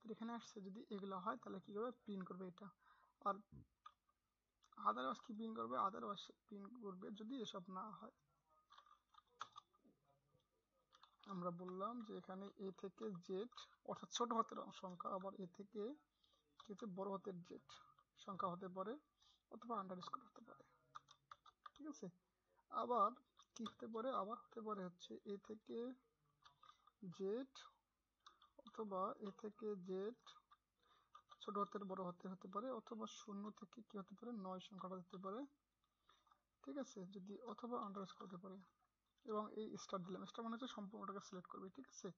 তো এখানে আসছে যদি এগুলো হয় তাহলে কি করবে, প্রিন্ট করবে এটা। আর আদারওয়াইজ কি প্রিন্ট করবে, আদারওয়াইজ প্রিন্ট করবে যদি এসব না হয়। আমরা বললাম যে এখানে এ থেকে জেড অর্থাৎ ছোট হাতের সংখ্যা, আবার এ থেকে বড় হাতের জেড সংখ্যা হতে পারে অথবা আন্ডারস্কোর হতে পারে, ঠিক আছে। আবার কি হতে পারে, আবার হতে পারে হচ্ছে এ থেকে জেড অথবা এ থেকে জেড ছোট হাতের বড় হাতের হতে পারে, অথবা 0 থেকে কি হতে পারে 9 সংখ্যাটা হতে পারে, ঠিক আছে। যদি অথবা আন্ডারস্কোর হতে পারে এবং এই স্টার দিলাম, স্টার মানে হচ্ছে সম্পূর্ণটাকে সিলেক্ট করবে, ঠিক আছে।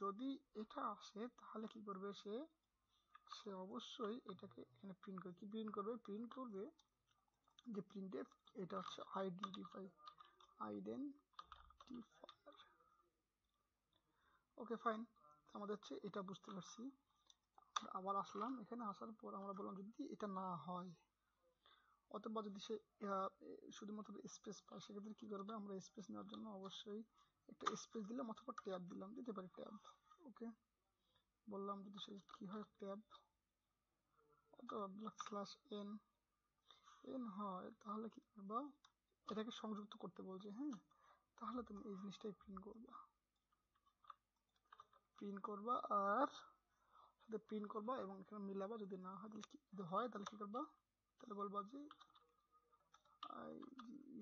যদি এটা আসে তাহলে কি করবে, সে অবশ্যই এটাকে এখানে প্রিন্ট করবে। কি প্রিন্ট করবে, প্রিন্ট করবে যে প্রিন্টএফ এটা হচ্ছে আইডেন্টিফায়ার। ওকে ফাইন, আমাদের হচ্ছে এটা বুঝতে পারছি। আবার আসলাম, এখানে আসার পর আমরা বললাম যদি এটা না হয় অথবা যদি সে শুধুমাত্র স্পেস পায় সেক্ষেত্রে কি করবে, আমরা স্পেস নেওয়ার জন্য অবশ্যই একটা স্পেস দিলাম অথবা ট্যাব দিলাম, দিতে পারি ট্যাব। ওকে, বললাম যদি সে কি হয় ট্যাব অথবা /n হয় তাহলে কি করবা, এটাকে সংযুক্ত করতে বলছে, হ্যাঁ। তাহলে তুমি এই জিনিসটাই প্রিন্ট করবা আর সাথে প্রিন্ট করবা এবং এখানে মিলাবা। যদি না হয় তাহলে যদি হয় তাহলে কি করবা, তাহলে বলবা যে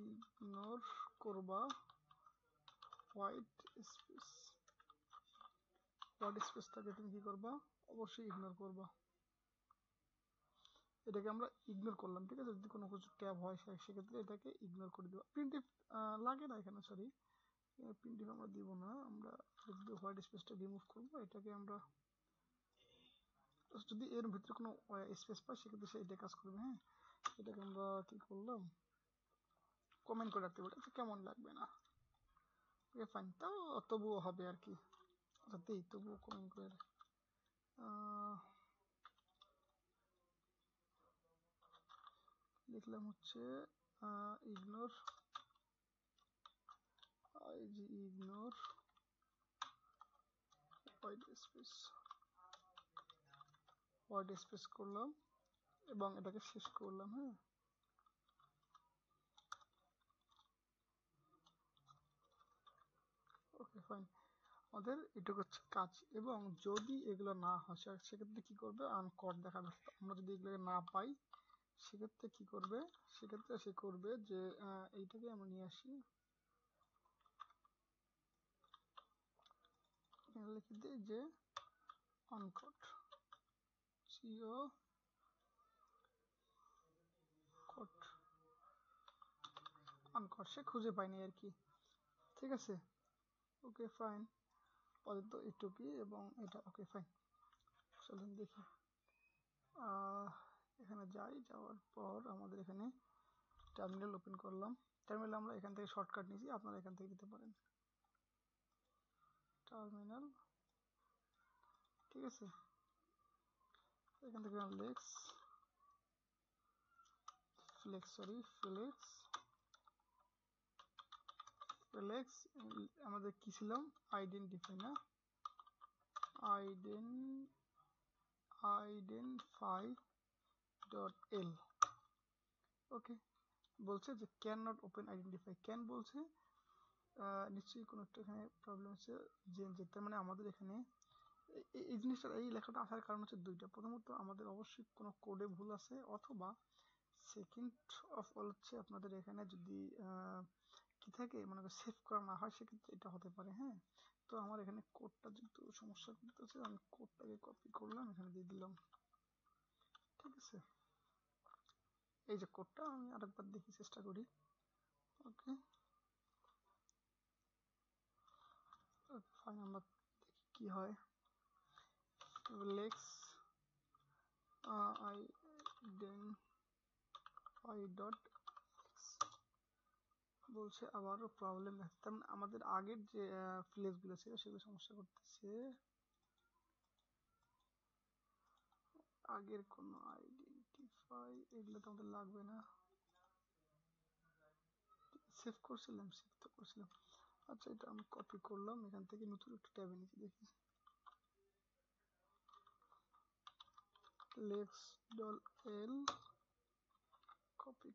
ইগনোর করবা হোয়াইট স্পেসটাকে তুমি কি করবা, অবশ্যই ইগনোর করবা। এটাকে আমরা ইগনোর করলাম, ঠিক আছে। যদি কোনো কিছু ট্যাব হয় সেক্ষেত্রে এটাকে ইগনোর করে দেবো। প্রিন্টএফ লাগে না এখানে, সরি প্রিন্টএফ আমরা দিব না, আমরা যদি হোয়াইট স্পেসটা রিমুভ করবো, এটাকে আমরা যদি এর ভিতরে কোনো স্পেস পাই সেক্ষেত্রে সে এটা কাজ করবে, হ্যাঁ। এটাকে আমরা কি করলাম, কমেন্ট করে রাখতে পারি, আচ্ছা কেমন লাগবে না, ওকে ফাইন, তাও তবুও হবে আর কি। আচ্ছা দেই, তবুও কমেন্ট করে লিখলাম হচ্ছে ইগনোর হোয়াইট স্পেস করলাম এবং এটাকে শেষ করলাম, হ্যাঁ। ওকে ফাইন, আমাদের এটুকু হচ্ছে কাজ। এবং যদি এগুলো না হয় সেক্ষেত্রে কি করবে, আনকট দেখাবে। আমরা যদি এগুলো না পাই সেক্ষেত্রে কি করবে, সেক্ষেত্রে সে করবে যে এইটাকে আমরা নিয়ে আসি, লিখে দিই যে আনকট আনকট, সে খুঁজে পায়নি আর কি, ঠিক আছে। ওকে ফাইন, আপাতত এটুকুই এবং এটা ওকে ফাইন। চলুন দেখি, এখানে যাওয়ার পর আমাদের এখানে টার্মিনাল ওপেন করলাম। টার্মিনাল আমরা এখান থেকে শর্টকাট নিয়েছি, আপনারা এখান থেকে দিতে পারেন টার্মিনাল, ঠিক আছে। এখান থেকে ফ্লেক্স আমাদের কি ছিলাম, আইডেন্টিফাই না, identify.l। ওকে, বলছে যে can not open identify, can বলছে নিশ্চয়ই কোনো একটা এখানে প্রবলেম আছে, যে তার মানে আমাদের এখানে এই জিনিসটা, এই লেখাটা আসার কারণ হচ্ছে দুইটা। প্রথমত আমাদের অবশ্যই কোনো কোডে ভুল আছে, অথবা সেকেন্ড অফ অল হচ্ছে আপনাদের এখানে যদি কি থাকে মনে করেন সেভ করা না হয় সেক্ষেত্রে এটা হতে পারে, হ্যাঁ। তো আমার এখানে কোডটা যেহেতু সমস্যা করতেছে, আমি কোডটাকে কপি করলাম, এখানে দিয়ে দিলাম, ঠিক আছে। এই যে কোডটা আমি আরেকবার দেখি, চেষ্টা করি। ওকে ফাইন, আমরা দেখি কি হয়। লেক্স identify.x বলছে আবারও প্রবলেম আছে, তার মানে আমাদের আগের যে ফ্লেক্সগুলো ছিল সেগুলো সমস্যা করতেছে। আগের কোনো আইডেন্টিফাই এগুলো তো আমাদের লাগবে না, সেভ করছিলাম, আচ্ছা এটা আমি কপি করলাম, এখান থেকে নতুন একটা ট্যাবে নিচে দেখি। লেক্স ডল এল কপি